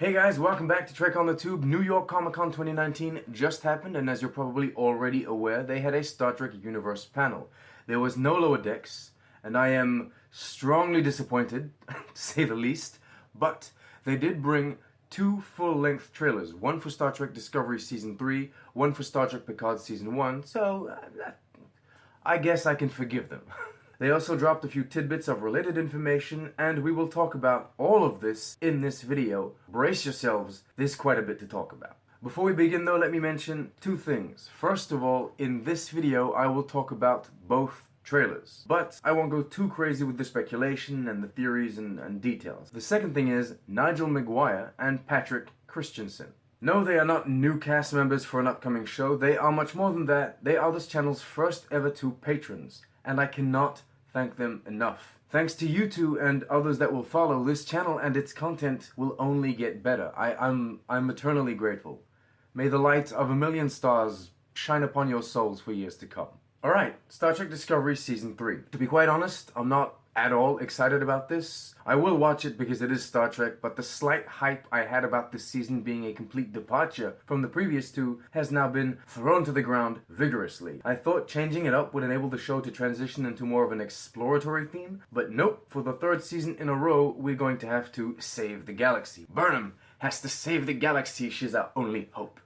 Hey guys, welcome back to Trek on the Tube. New York Comic Con 2019 just happened, and as you're probably already aware, they had a Star Trek Universe panel. There was no Lower Decks, and I am strongly disappointed, to say the least, but they did bring two full-length trailers, one for Star Trek Discovery Season 3, one for Star Trek Picard Season 1, so I guess I can forgive them. They also dropped a few tidbits of related information, and we will talk about all of this in this video. Brace yourselves, there's quite a bit to talk about. Before we begin though, let me mention two things. First of all, in this video I will talk about both trailers, but I won't go too crazy with the speculation and the theories and details. The second thing is Nigel Maguire and Patrick Christensen. No, they are not new cast members for an upcoming show. They are much more than that. They are this channel's first ever two patrons, and I cannot thank them enough. Thanks to you two and others that will follow, this channel and its content will only get better. I'm eternally grateful. May the light of a million stars shine upon your souls for years to come. Alright, Star Trek Discovery Season 3. To be quite honest, I'm not at all excited about this. I will watch it because it is Star Trek, but the slight hype I had about this season being a complete departure from the previous two has now been thrown to the ground vigorously. I thought changing it up would enable the show to transition into more of an exploratory theme, but nope, for the third season in a row, we're going to have to save the galaxy. Burnham has to save the galaxy, she's our only hope.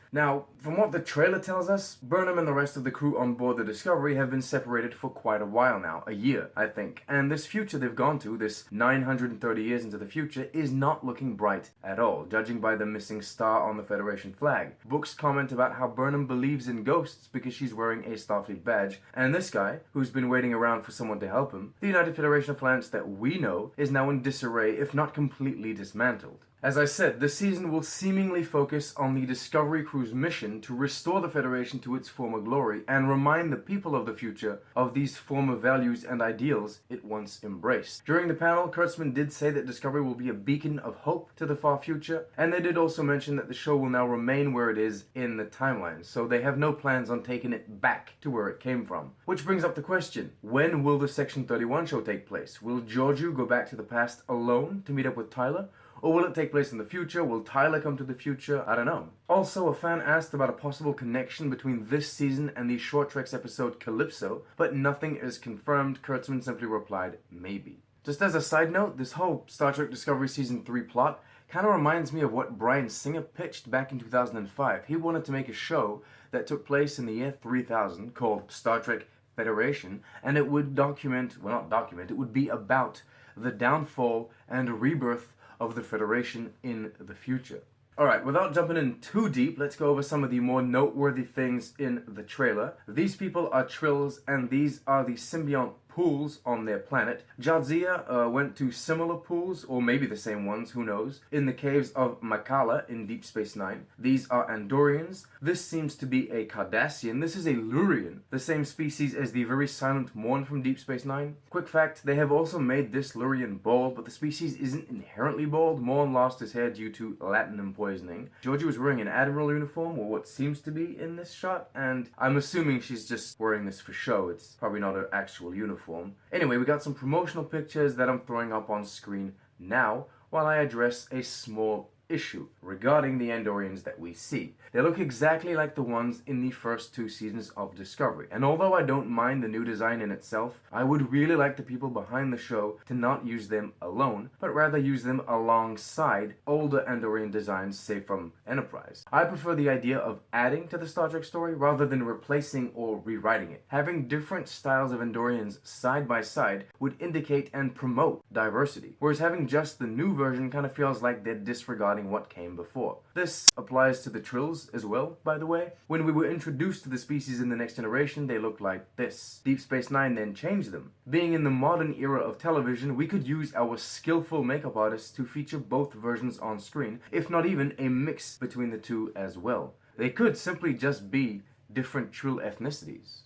Now, from what the trailer tells us, Burnham and the rest of the crew on board the Discovery have been separated for quite a while now, a year, I think, and this future they've gone to, this 930 years into the future, is not looking bright at all, judging by the missing star on the Federation flag. Books comment about how Burnham believes in ghosts because she's wearing a Starfleet badge, and this guy, who's been waiting around for someone to help him, the United Federation of Planets that we know, is now in disarray, if not completely dismantled. As I said, this season will seemingly focus on the Discovery crew's mission to restore the Federation to its former glory and remind the people of the future of these former values and ideals it once embraced. During the panel, Kurtzman did say that Discovery will be a beacon of hope to the far future, and they did also mention that the show will now remain where it is in the timeline, so they have no plans on taking it back to where it came from. Which brings up the question, when will the Section 31 show take place? Will Georgiou go back to the past alone to meet up with Tyler? Or will it take place in the future? Will Tyler come to the future? I don't know. Also, a fan asked about a possible connection between this season and the Short Treks episode Calypso, but nothing is confirmed. Kurtzman simply replied, maybe. Just as a side note, this whole Star Trek Discovery Season 3 plot kind of reminds me of what Bryan Singer pitched back in 2005. He wanted to make a show that took place in the year 3000 called Star Trek Federation, and it would document, well not document, it would be about the downfall and rebirth of the Federation in the future. Alright, without jumping in too deep, let's go over some of the more noteworthy things in the trailer. These people are Trills, and these are the symbiont pools on their planet. Jadzia went to similar pools, or maybe the same ones, who knows, in the caves of Makala in Deep Space Nine. These are Andorians. This seems to be a Cardassian. This is a Lurian, the same species as the very silent Morn from Deep Space Nine. Quick fact, they have also made this Lurian bald, but the species isn't inherently bald. Morn lost his hair due to latinum poisoning. Georgie was wearing an Admiral uniform, or what seems to be in this shot, and I'm assuming she's just wearing this for show. It's probably not her actual uniform. Anyway, we got some promotional pictures that I'm throwing up on screen now while I address a small issue regarding the Andorians that we see. They look exactly like the ones in the first two seasons of Discovery, and although I don't mind the new design in itself, I would really like the people behind the show to not use them alone, but rather use them alongside older Andorian designs, say from Enterprise. I prefer the idea of adding to the Star Trek story rather than replacing or rewriting it. Having different styles of Andorians side by side would indicate and promote diversity, whereas having just the new version kind of feels like they're disregarding what came before. This applies to the Trills as well, by the way. When we were introduced to the species in The Next Generation, they looked like this. Deep Space Nine then changed them. Being in the modern era of television, we could use our skillful makeup artists to feature both versions on screen, if not even a mix between the two as well. They could simply just be different Trill ethnicities.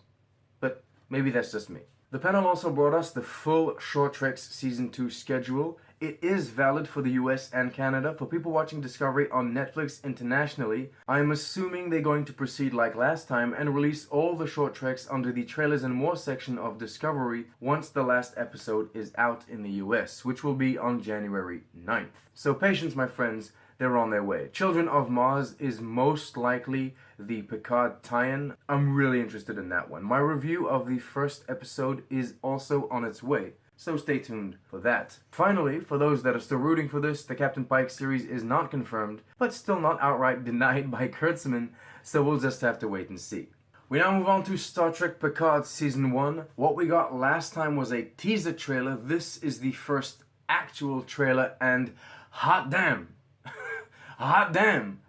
But maybe that's just me. The panel also brought us the full Short Treks Season 2 schedule, it is valid for the US and Canada. For people watching Discovery on Netflix internationally, I'm assuming they're going to proceed like last time and release all the short treks under the Trailers and More section of Discovery once the last episode is out in the US, which will be on January 9th. So patience, my friends. They're on their way. Children of Mars is most likely the Picard tie-in. I'm really interested in that one. My review of the first episode is also on its way, so stay tuned for that. Finally, for those that are still rooting for this, the Captain Pike series is not confirmed, but still not outright denied by Kurtzman, so we'll just have to wait and see. We now move on to Star Trek Picard Season 1. What we got last time was a teaser trailer. This is the first actual trailer, and hot damn! Hot damn!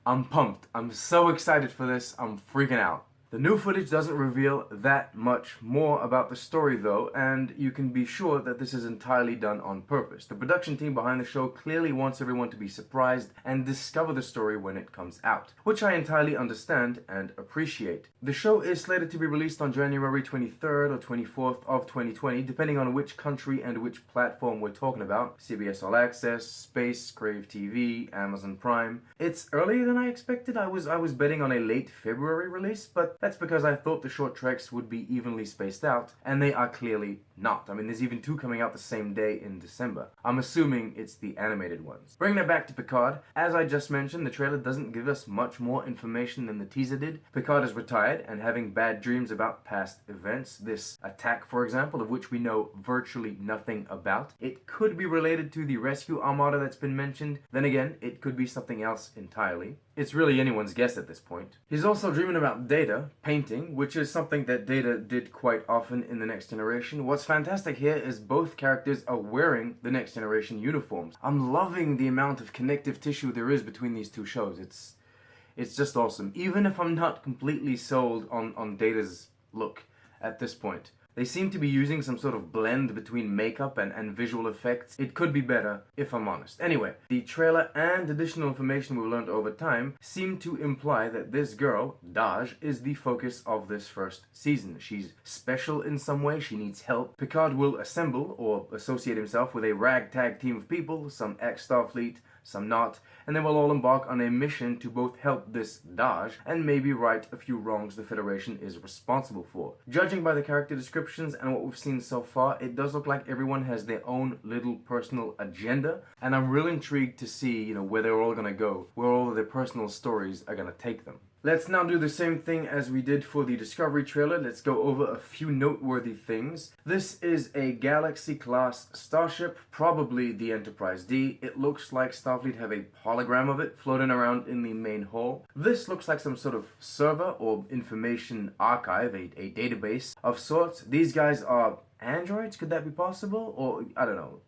I'm pumped. I'm so excited for this. I'm freaking out. The new footage doesn't reveal that much more about the story though, and you can be sure that this is entirely done on purpose. The production team behind the show clearly wants everyone to be surprised and discover the story when it comes out, which I entirely understand and appreciate. The show is slated to be released on January 23rd or 24th of 2020, depending on which country and which platform we're talking about. CBS All Access, Space, Crave TV, Amazon Prime. It's earlier than I expected. I was betting on a late February release, but that's because I thought the short treks would be evenly spaced out, and they are clearly not. I mean, there's even 2 coming out the same day in December. I'm assuming it's the animated ones. Bringing it back to Picard, as I just mentioned, the trailer doesn't give us much more information than the teaser did. Picard is retired and having bad dreams about past events. This attack, for example, of which we know virtually nothing about. It could be related to the rescue armada that's been mentioned. Then again, it could be something else entirely. It's really anyone's guess at this point. He's also dreaming about Data, painting, which is something that Data did quite often in The Next Generation. What's fantastic here is both characters are wearing the Next Generation uniforms. I'm loving the amount of connective tissue there is between these two shows. It's just awesome. Even if I'm not completely sold on Data's look at this point. They seem to be using some sort of blend between makeup and visual effects. It could be better, if I'm honest. Anyway, the trailer and additional information we've learned over time seem to imply that this girl, Daj, is the focus of this first season. She's special in some way, she needs help. Picard will assemble or associate himself with a ragtag team of people, some ex-Starfleet, some not, and then we'll all embark on a mission to both help this Daj and maybe right a few wrongs the Federation is responsible for. Judging by the character descriptions and what we've seen so far, it does look like everyone has their own little personal agenda, and I'm real intrigued to see, where they're all gonna go, where all of their personal stories are gonna take them. Let's now do the same thing as we did for the Discovery trailer. Let's go over a few noteworthy things. This is a Galaxy-class starship, probably the Enterprise D. It looks like Starfleet have a hologram of it floating around in the main hall. This looks like some sort of server or information archive, a database of sorts. These guys are androids? Could that be possible? Or, I don't know.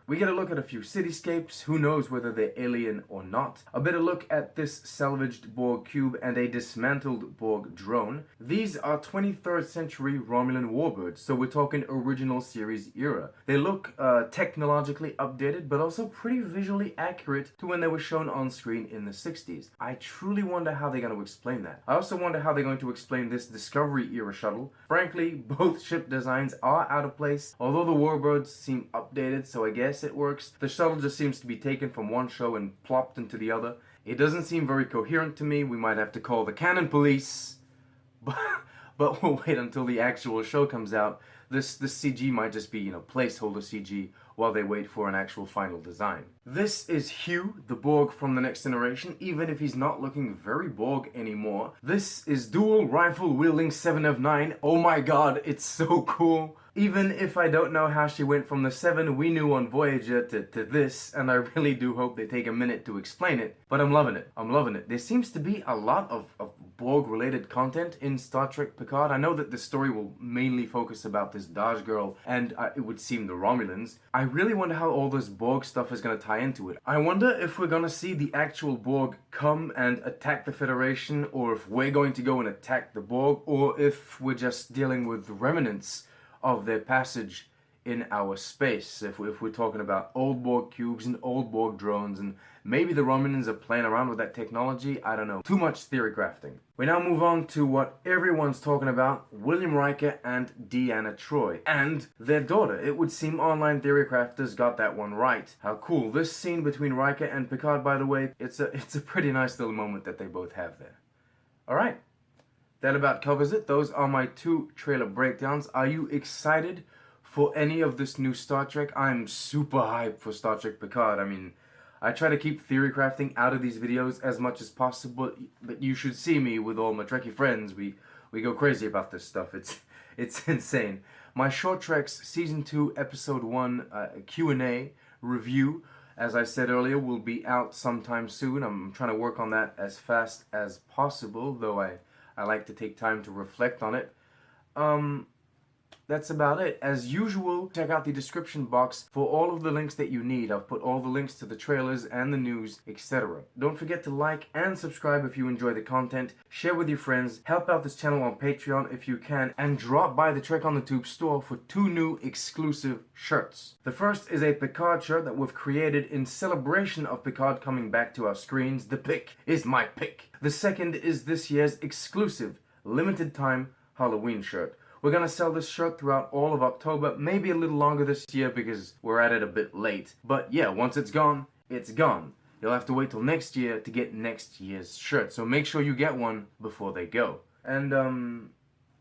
We get a look at a few cityscapes, who knows whether they're alien or not. A better look at this salvaged Borg cube and a dismantled Borg drone. These are 23rd century Romulan warbirds, so we're talking original series era. They look technologically updated, but also pretty visually accurate to when they were shown on screen in the 60s. I truly wonder how they're going to explain that. I also wonder how they're going to explain this Discovery era shuttle. Frankly, both ship designs are out of place, although the warbirds seem updated, so I guess it works. The shuttle just seems to be taken from one show and plopped into the other. It doesn't seem very coherent to me. We might have to call the canon police. But we'll wait until the actual show comes out. This CG might just be, placeholder CG while they wait for an actual final design. This is Hugh, the Borg from The Next Generation, even if he's not looking very Borg anymore. This is dual rifle wielding 7 of 9. Oh my god, it's so cool. Even if I don't know how she went from the 7 we knew on Voyager to this, and I really do hope they take a minute to explain it, but I'm loving it. I'm loving it. There seems to be a lot of Borg-related content in Star Trek Picard. I know that the story will mainly focus about this Daj girl and it would seem the Romulans. I really wonder how all this Borg stuff is going to tie into it. I wonder if we're going to see the actual Borg come and attack the Federation, or if we're going to go and attack the Borg, or if we're just dealing with the remnants of their passage in our space. If we're talking about old Borg cubes and old Borg drones, and maybe the Romulans are playing around with that technology, I don't know. Too much theory crafting. We now move on to what everyone's talking about, William Riker and Deanna Troi, and their daughter. It would seem online theory crafters got that one right. How cool. This scene between Riker and Picard, by the way, it's a pretty nice little moment that they both have there. Alright. That about covers it. Those are my 2 trailer breakdowns. Are you excited for any of this new Star Trek? I'm super hyped for Star Trek Picard. I mean, I try to keep theory crafting out of these videos as much as possible, but you should see me with all my Trekkie friends. We go crazy about this stuff. It's insane. My Short Treks Season 2 Episode 1 Q&A review, as I said earlier, will be out sometime soon. I'm trying to work on that as fast as possible, though I like to take time to reflect on it. That's about it. As usual, check out the description box for all of the links that you need. I've put all the links to the trailers and the news, etc. Don't forget to like and subscribe if you enjoy the content. Share with your friends. Help out this channel on Patreon if you can. And drop by the Trek on the Tube store for 2 new exclusive shirts. The first is a Picard shirt that we've created in celebration of Picard coming back to our screens. The pick is my pick. The second is this year's exclusive limited time Halloween shirt. We're going to sell this shirt throughout all of October, maybe a little longer this year because we're at it a bit late. But yeah, once it's gone, it's gone. You'll have to wait till next year to get next year's shirt. So make sure you get one before they go. And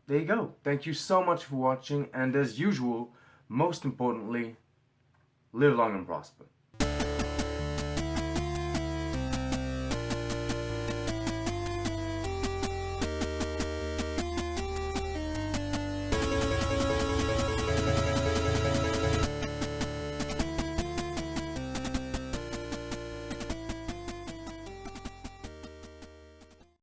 there you go. Thank you so much for watching. And as usual, most importantly, live long and prosper.